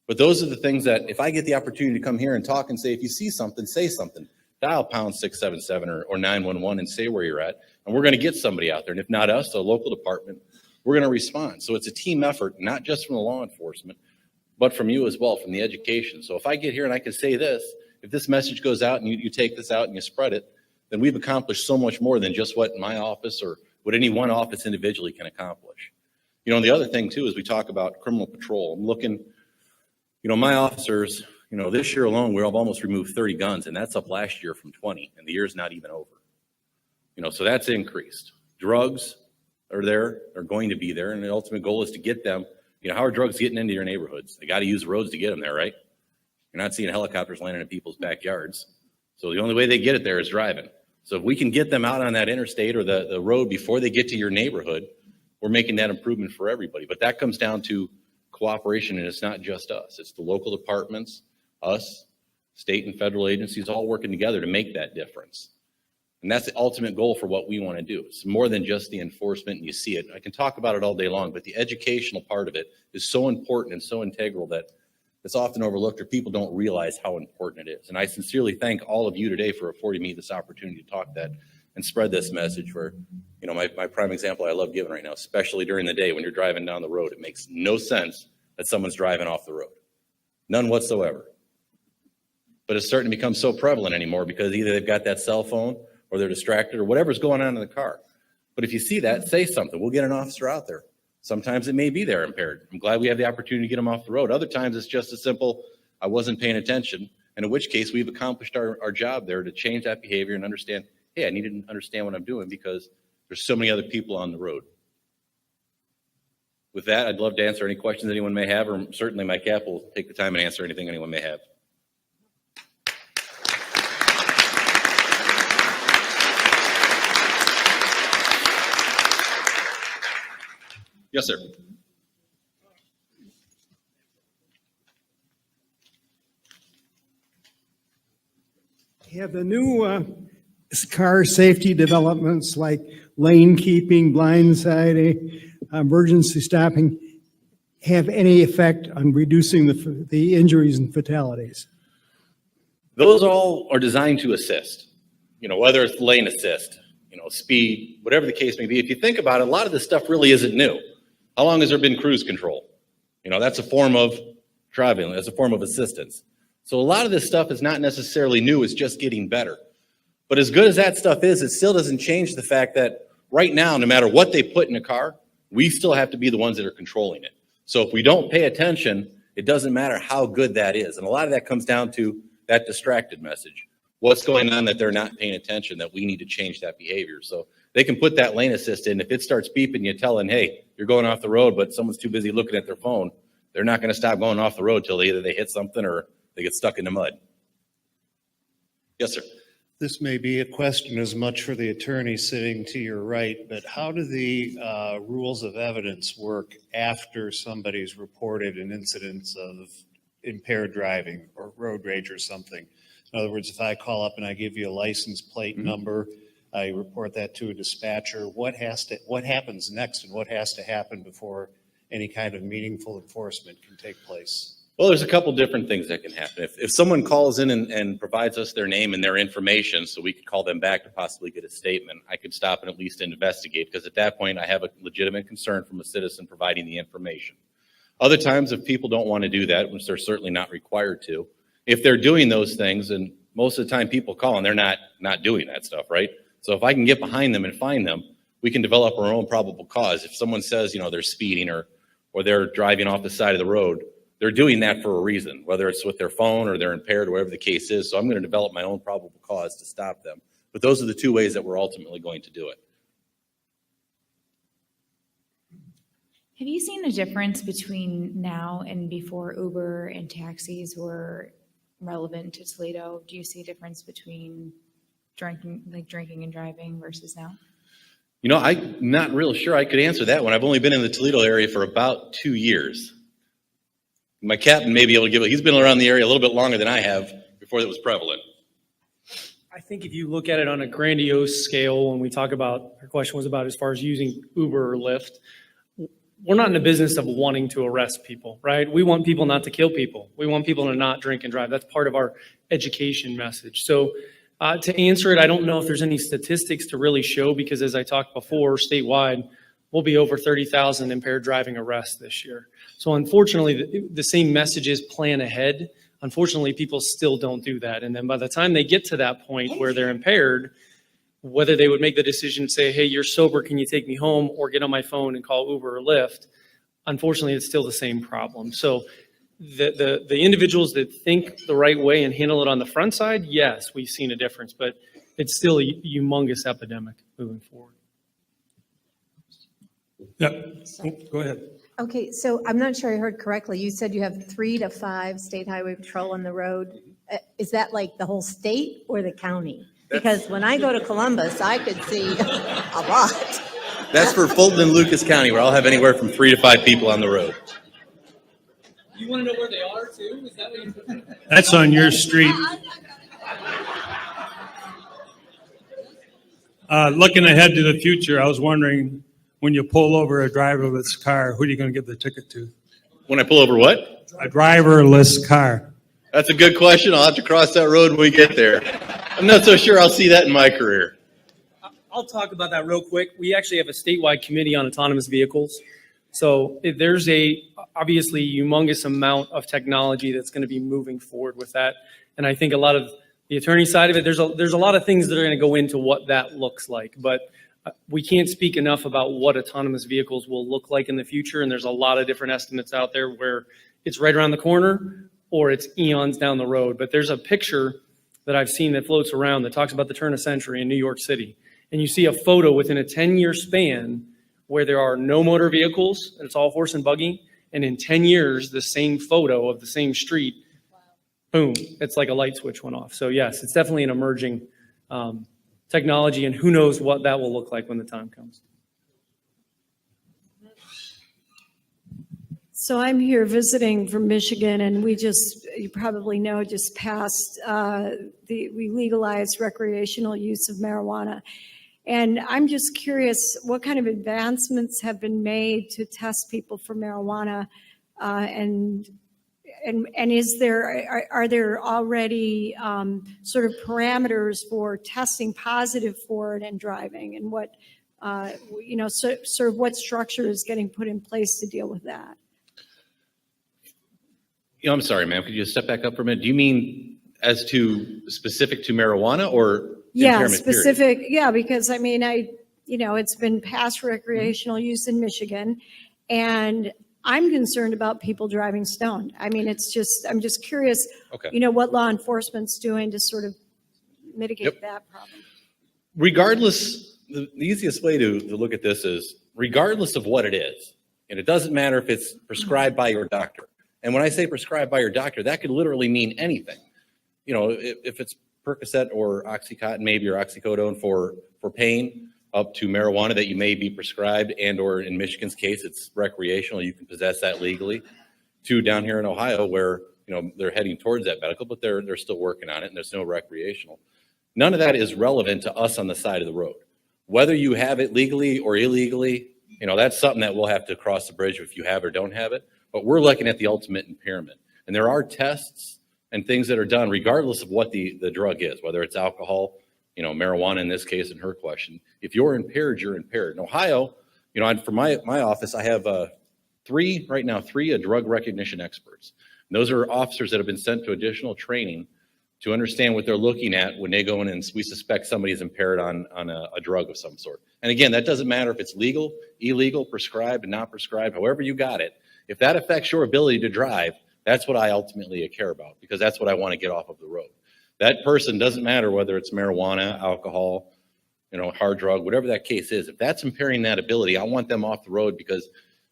But those are the things that if I get the opportunity to come here and talk and say, if you see something, say something. Dial pound 677 or 911 and say where you're at. And we're going to get somebody out there. And if not us, the local department, we're going to respond. So it's a team effort, not just from the law enforcement, but from you as well, from the education. So if I get here and I can say this, if this message goes out and you take this out and you spread it, then we've accomplished so much more than just what my office or what any one office individually can accomplish. And the other thing too is we talk about criminal patrol. I'm looking, my officers, this year alone, we've almost removed 30 guns, and that's up last year from 20, and the year's not even over. So that's increased. Drugs are there, are going to be there, and the ultimate goal is to get them. How are drugs getting into your neighborhoods? They got to use roads to get them there, right? You're not seeing helicopters landing in people's backyards. So the only way they get it there is driving. So if we can get them out on that interstate or the road before they get to your neighborhood, we're making that improvement for everybody. But that comes down to cooperation, and it's not just us. It's the local departments, us, state and federal agencies all working together to make that difference. And that's the ultimate goal for what we want to do. It's more than just the enforcement, and you see it. I can talk about it all day long, but the educational part of it is so important and so integral that it's often overlooked or people don't realize how important it is. And I sincerely thank all of you today for affording me this opportunity to talk that and spread this message where, my prime example I love giving right now, especially during the day when you're driving down the road, it makes no sense that someone's driving off the road. None whatsoever. But it's starting to become so prevalent anymore because either they've got that cell phone or they're distracted or whatever's going on in the car. But if you see that, say something. We'll get an officer out there. Sometimes it may be they're impaired. I'm glad we have the opportunity to get them off the road. Other times it's just as simple, I wasn't paying attention, and in which case we've accomplished our job there to change that behavior and understand, hey, I need to understand what I'm doing because There's so many other people on the road. With that, I'd love to answer any questions anyone may have, or certainly my cap will take the time and answer anything anyone may have. Yes, sir. Have the new car safety developments like lane keeping, blindsiding, emergency stopping have any effect on reducing the injuries and fatalities? Those all are designed to assist, whether it's lane assist, speed, whatever the case may be. If you think about it, a lot of this stuff really isn't new. How long has there been cruise control? That's a form of driving, that's a form of assistance. So a lot of this stuff is not necessarily new, it's just getting better. But as good as that stuff is, it still doesn't change the fact that right now, no matter what they put in a car, we still have to be the ones that are controlling it. So if we don't pay attention, it doesn't matter how good that is. And a lot of that comes down to that distracted message. What's going on that they're not paying attention, that we need to change that behavior. So they can put that lane assist in. If it starts beeping, you tell them, hey, you're going off the road, but someone's too busy looking at their phone. They're not going to stop going off the road till either they hit something or they get stuck in the mud. Yes, sir. This may be a question as much for the attorney sitting to your right, but how do the rules of evidence work after somebody's reported an incident of impaired driving or road rage or something? In other words, if I call up and I give you a license plate number, I report that to a dispatcher, what happens next and what has to happen before any kind of meaningful enforcement can take place? Well, there's a couple different things that can happen. If someone calls in and provides us their name and their information so we could call them back to possibly get a statement, I could stop and at least investigate, because at that point I have a legitimate concern from a citizen providing the information. Other times, if people don't want to do that, which they're certainly not required to, if they're doing those things, and most of the time people call and they're not doing that stuff, right? So if I can get behind them and find them, we can develop our own probable cause. If someone says, they're speeding or they're driving off the side of the road, they're doing that for a reason, whether it's with their phone or they're impaired or whatever the case is. So I'm going to develop my own probable cause to stop them. But those are the two ways that we're ultimately going to do it. Have you seen a difference between now and before Uber and taxis were relevant to Toledo? Do you see a difference between drinking and driving versus now? I'm not real sure I could answer that one. I've only been in the Toledo area for about 2 years. My captain may be able to give it. He's been around the area a little bit longer than I have before it was prevalent. I think if you look at it on a grandiose scale, when we talk about, our question was about as far as using Uber or Lyft, we're not in the business of wanting to arrest people, right? We want people not to kill people. We want people to not drink and drive. That's part of our education message. So to answer it, I don't know if there's any statistics to really show, because as I talked before, statewide, we'll be over 30,000 impaired driving arrests this year. So unfortunately, the same messages plan ahead. Unfortunately, people still don't do that. And then by the time they get to that point where they're impaired, whether they would make the decision to say, hey, you're sober, can you take me home, or get on my phone and call Uber or Lyft, unfortunately, it's still the same problem. So the individuals that think the right way and handle it on the front side, yes, we've seen a difference, but it's still a humongous epidemic moving forward. Yep. Go ahead. Okay, so I'm not sure I heard correctly. You said you have 3 to 5 state highway patrol on the road. Is that like the whole state or the county? Because when I go to Columbus, I could see a lot. That's for Fulton and Lucas County, where I'll have anywhere from 3 to 5 people on the road. You want to know where they are too? Is that what you That's on your street. Looking ahead to the future, I was wondering, when you pull over a driverless car, who are you going to give the ticket to? When I pull over what? A driverless car. That's a good question. I'll have to cross that road when we get there. I'm not so sure I'll see that in my career. I'll talk about that real quick. We actually have a statewide committee on autonomous vehicles. So there's obviously humongous amount of technology that's going to be moving forward with that. And I think a lot of the attorney side of it, there's a lot of things that are going to go into what that looks like. But we can't speak enough about what autonomous vehicles will look like in the future. And there's a lot of different estimates out there where it's right around the corner or it's eons down the road. But there's a picture that I've seen that floats around that talks about the turn of century in New York City. and you see a photo within a 10-year span where there are no motor vehicles, and it's all horse and buggy, and in 10 years, the same photo of the same street, boom, it's like a light switch went off. So yes, it's definitely an emerging technology, and who knows what that will look like when the time comes. So I'm here visiting from Michigan, and we just, you probably know, just passed, we legalized recreational use of marijuana. And I'm just curious, what kind of advancements have been made to test people for marijuana? And is there, are there already sort of parameters for testing positive for it and driving? And what, sort of what structure is getting put in place to deal with that? I'm sorry, ma'am, could you step back up for a minute? Do you mean as to specific to marijuana or Yeah, impairment period? specific, yeah, because I mean, it's been past recreational use in Michigan, and I'm concerned about people driving stoned. I mean, I'm just curious, Okay. what law enforcement's doing to sort of mitigate that problem. Regardless, the easiest way to look at this is regardless of what it is, and it doesn't matter if it's prescribed by your doctor. And when I say prescribed by your doctor, that could literally mean anything. If it's Percocet or Oxycontin, maybe, or oxycodone for pain, up to marijuana that you may be prescribed, and or in Michigan's case, it's recreational. You can possess that legally. To down here in Ohio, where they're heading towards that medical, but they're still working on it, and there's no recreational. None of that is relevant to us on the side of the road. Whether you have it legally or illegally, that's something that we'll have to cross the bridge if you have or don't have it. But we're looking at the ultimate impairment. And there are tests and things that are done regardless of what the drug is, whether it's alcohol, marijuana in this case, in her question. If you're impaired, you're impaired. In Ohio, for my office, I have three drug recognition experts. And those are officers that have been sent to additional training to understand what they're looking at when they go in and we suspect somebody's impaired on a drug of some sort. And again, that doesn't matter if it's legal, illegal, prescribed, not prescribed, however you got it. If that affects your ability to drive, that's what I ultimately care about, because that's what I want to get off of the road. That person, doesn't matter whether it's marijuana, alcohol, hard drug, whatever that case is. If that's impairing that ability, I want them off the road, because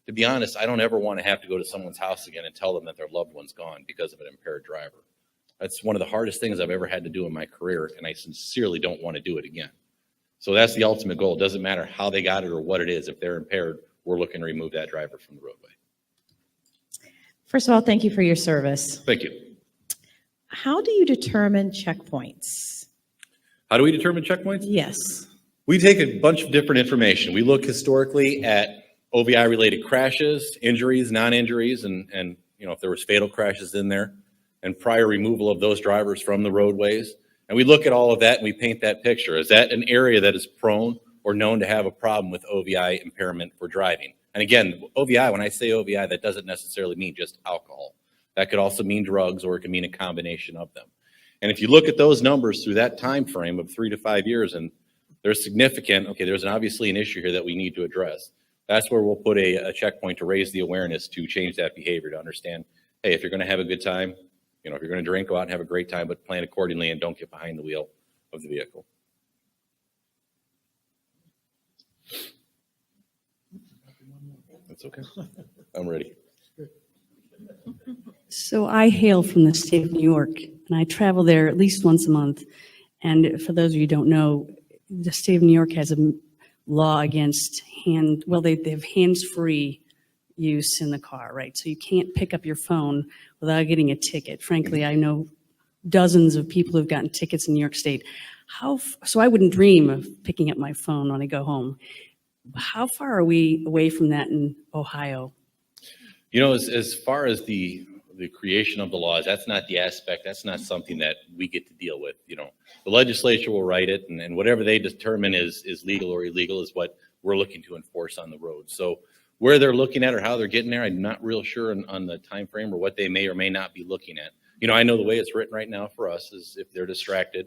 to be honest, I don't ever want to have to go to someone's house again and tell them that their loved one's gone because of an impaired driver. That's one of the hardest things I've ever had to do in my career, and I sincerely don't want to do it again. So that's the ultimate goal. It doesn't matter how they got it or what it is. If they're impaired, we're looking to remove that driver from the roadway. First of all, thank you for your service. Thank you. How do you determine checkpoints? How do we determine checkpoints? Yes. We take a bunch of different information. We look historically at OVI-related crashes, injuries, non-injuries, and if there was fatal crashes in there, and prior removal of those drivers from the roadways. And we look at all of that and we paint that picture. Is that an area that is prone or known to have a problem with OVI impairment for driving? And again, OVI, when I say OVI, that doesn't necessarily mean just alcohol. That could also mean drugs, or it could mean a combination of them. And if you look at those numbers through that time frame of 3 to 5 years, and they're significant, there's obviously an issue here that we need to address. That's where we'll put a checkpoint to raise the awareness to change that behavior, to understand, hey, if you're going to have a good time, if you're going to drink, go out and have a great time, but plan accordingly and don't get behind the wheel of the vehicle. That's okay. I'm ready. So I hail from the state of New York, and I travel there at least once a month. And for those of you who don't know, the state of New York has a law against they have hands-free use in the car, right? So you can't pick up your phone without getting a ticket. Frankly, I know dozens of people who've gotten tickets in New York State. So I wouldn't dream of picking up my phone when I go home. How far are we away from that in Ohio? As far as the creation of the laws, that's not the aspect, that's not something that we get to deal with. The legislature will write it, and whatever they determine is legal or illegal is what we're looking to enforce on the road. So where they're looking at or how they're getting there, I'm not real sure on the time frame or what they may or may not be looking at. I know the way it's written right now for us is if they're distracted,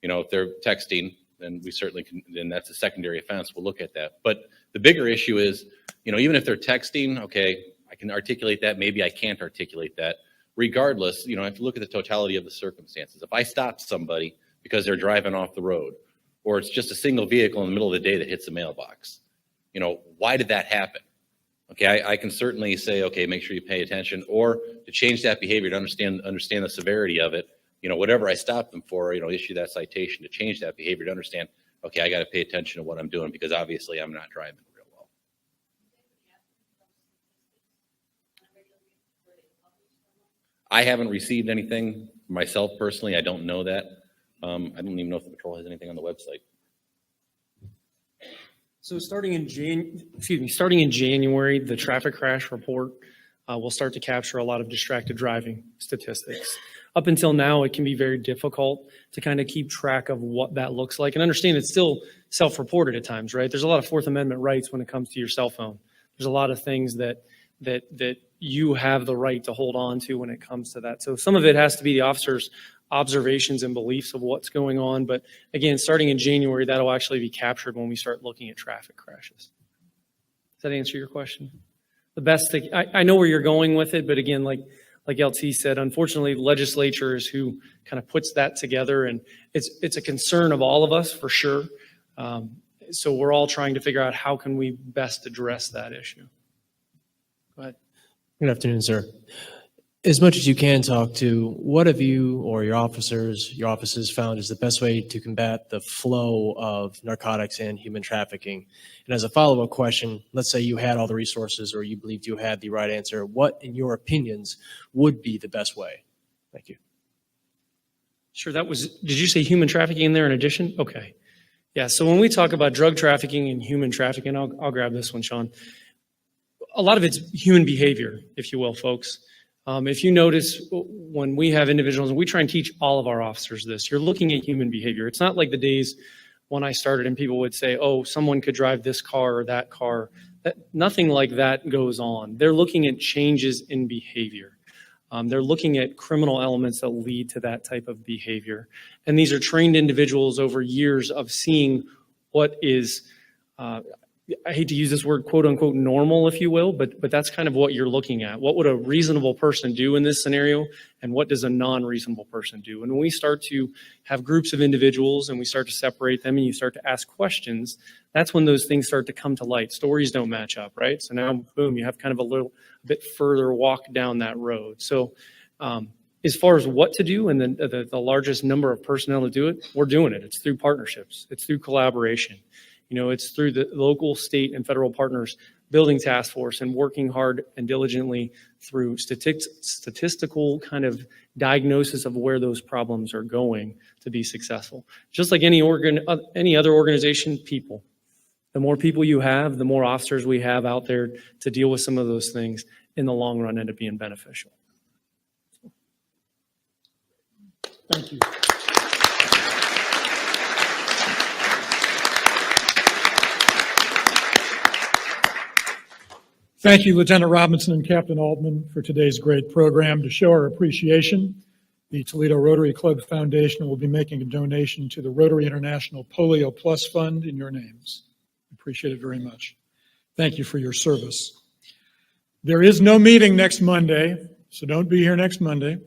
if they're texting, then we certainly can, then that's a secondary offense. We'll look at that. But the bigger issue is, even if they're texting, okay, I can articulate that, maybe I can't articulate that. Regardless, I have to look at the totality of the circumstances. If I stop somebody because they're driving off the road, or it's just a single vehicle in the middle of the day that hits the mailbox. Why did that happen? Okay, I can certainly say, okay, make sure you pay attention, or to change that behavior, to understand the severity of it, whatever I stop them for, issue that citation to change that behavior, to understand, okay, I got to pay attention to what I'm doing because obviously I'm not driving real well. I haven't received anything myself personally. I don't know that. I don't even know if the patrol has anything on the website. So starting in January, the traffic crash report will start to capture a lot of distracted driving statistics. Up until now, it can be very difficult to kind of keep track of what that looks like. And understand it's still self-reported at times, right? There's a lot of Fourth Amendment rights when it comes to your cell phone. There's a lot of things that you have the right to hold on to when it comes to that. So some of it has to be the officer's observations and beliefs of what's going on. But again, starting in January, that'll actually be captured when we start looking at traffic crashes. Does that answer your question? The best thing, I know where you're going with it, but again, like LT said, unfortunately, the legislature is who kind of puts that together, and it's a concern of all of us for sure. So we're all trying to figure out how can we best address that issue. Go ahead. Good afternoon, sir. As much as you can talk to, what have you or your offices found is the best way to combat the flow of narcotics and human trafficking? And as a follow-up question, let's say you had all the resources or you believed you had the right answer. What, in your opinions, would be the best way? Thank you. Sure, did you say human trafficking in there in addition? Okay. Yeah, so when we talk about drug trafficking and human trafficking, I'll grab this one, Shaun. A lot of it's human behavior, if you will, folks. If you notice, when we have individuals, and we try and teach all of our officers this, you're looking at human behavior. It's not like the days when I started and people would say, oh, someone could drive this car or that car. Nothing like that goes on. They're looking at changes in behavior. They're looking at criminal elements that lead to that type of behavior. And these are trained individuals over years of seeing what is, I hate to use this word, quote unquote, normal, if you will, but that's kind of what you're looking at. What would a reasonable person do in this scenario? And what does a non-reasonable person do? And when we start to have groups of individuals and we start to separate them and you start to ask questions, that's when those things start to come to light. Stories don't match up, right? So now, boom, you have kind of a bit further walk down that road. So as far as what to do and the largest number of personnel to do it, we're doing it. It's through partnerships. It's through collaboration. It's through the local, state, and federal partners building task force and working hard and diligently through statistical kind of diagnosis of where those problems are going to be successful. Just like any other organization, people. The more people you have, the more officers we have out there to deal with some of those things in the long run end up being beneficial. Thank you. Thank you, Lieutenant Robinson and Captain Altman, for today's great program. To show our appreciation, the Toledo Rotary Club Foundation will be making a donation to the Rotary International Polio Plus Fund in your names. Appreciate it very much. Thank you for your service. There is no meeting next Monday, so don't be here next Monday.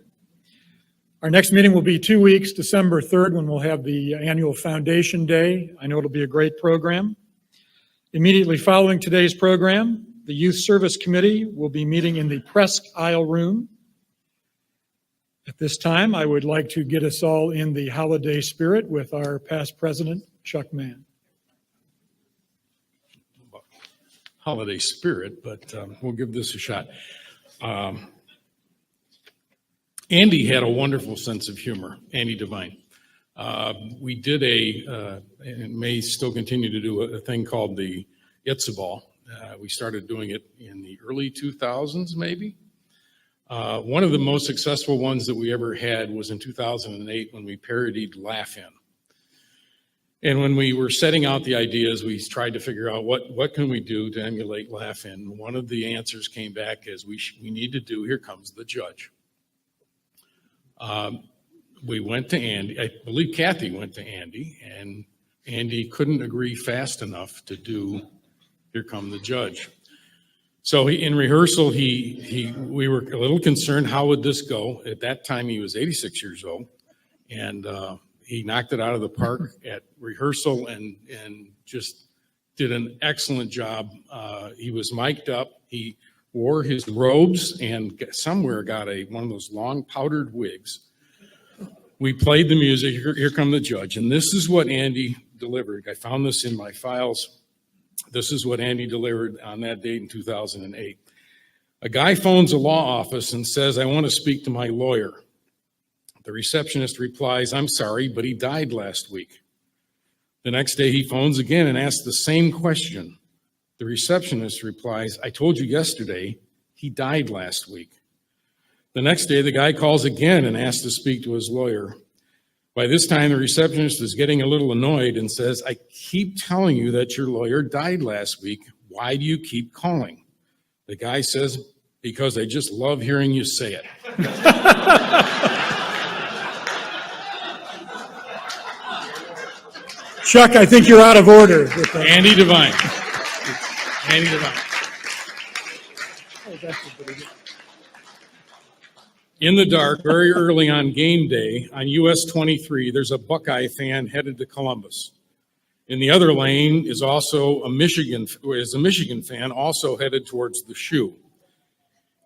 Our next meeting will be 2 weeks, December 3rd, when we'll have the annual Foundation Day. I know it'll be a great program. Immediately following today's program, the Youth Service Committee will be meeting in the Presque Isle Room. At this time, I would like to get us all in the holiday spirit with our past president, Chuck Mann. Holiday spirit, but we'll give this a shot. Andy had a wonderful sense of humor, Andy Devine. We did and may still continue to do a thing called the Itza Ball. We started doing it in the early 2000s, maybe. One of the most successful ones that we ever had was in 2008 when we parodied Laugh In. And when we were setting out the ideas, we tried to figure out what can we do to emulate Laugh In. One of the answers came back as we need to do Here Comes the Judge. We went to Andy. I believe Kathy went to Andy, and Andy couldn't agree fast enough to do Here Come the Judge. So in rehearsal, we were a little concerned, how would this go? At that time, he was 86 years old, and He knocked it out of the park at rehearsal and just did an excellent job. He was mic'd up. He wore his robes and somewhere got one of those long powdered wigs. We played the music. Here come the judge. And this is what Andy delivered. I found this in my files. This is what Andy delivered on that date in 2008. A guy phones a law office and says, I want to speak to my lawyer. The receptionist replies, I'm sorry, but he died last week. The next day he phones again and asks the same question. The receptionist replies, I told you yesterday, he died last week. The next day the guy calls again and asks to speak to his lawyer. By this time the receptionist is getting a little annoyed and says, I keep telling you that your lawyer died last week. Why do you keep calling? The guy says, because I just love hearing you say it. Chuck, I think you're out of order. Andy Devine. Andy Devine. In the dark, very early on game day, on US 23, there's a Buckeye fan headed to Columbus. In the other lane is also a Michigan fan also headed towards the shoe.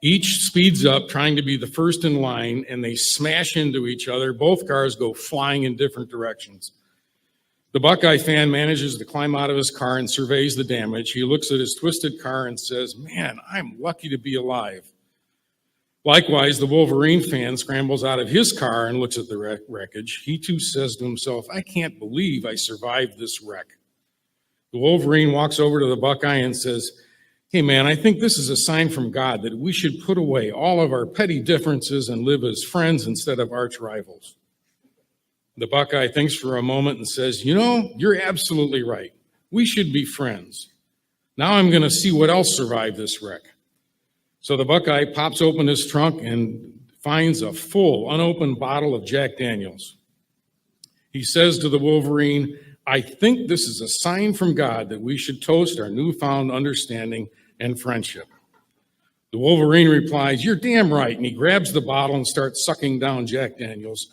Each speeds up, trying to be the first in line, and they smash into each other. Both cars go flying in different directions. The Buckeye fan manages to climb out of his car and surveys the damage. He looks at his twisted car and says, man, I'm lucky to be alive. Likewise, the Wolverine fan scrambles out of his car and looks at the wreckage. He too says to himself, I can't believe I survived this wreck. The Wolverine walks over to the Buckeye and says, hey man, I think this is a sign from God that we should put away all of our petty differences and live as friends instead of arch rivals. The Buckeye thinks for a moment and says, you know, you're absolutely right. We should be friends. Now I'm going to see what else survived this wreck. So the Buckeye pops open his trunk and finds a full, unopened bottle of Jack Daniels. He says to the Wolverine, I think this is a sign from God that we should toast our newfound understanding and friendship. The Wolverine replies, you're damn right, and he grabs the bottle and starts sucking down Jack Daniels.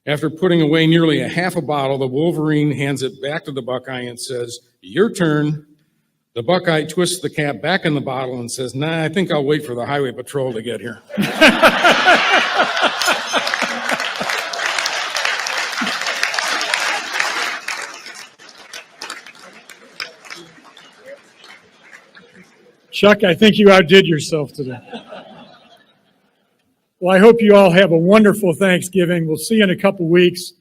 After putting away nearly a half a bottle, the Wolverine hands it back to the Buckeye and says, your turn. The Buckeye twists the cap back in the bottle and says, nah, I think I'll wait for the highway patrol to get here. Chuck, I think you outdid yourself today. Well, I hope you all have a wonderful Thanksgiving. We'll see you in a couple weeks.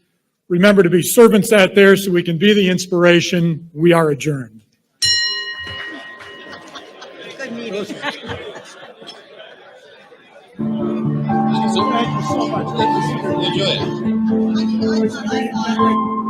Remember to be servants out there so we can be the inspiration. We are adjourned. Good meeting. Thank you so much. Enjoy it.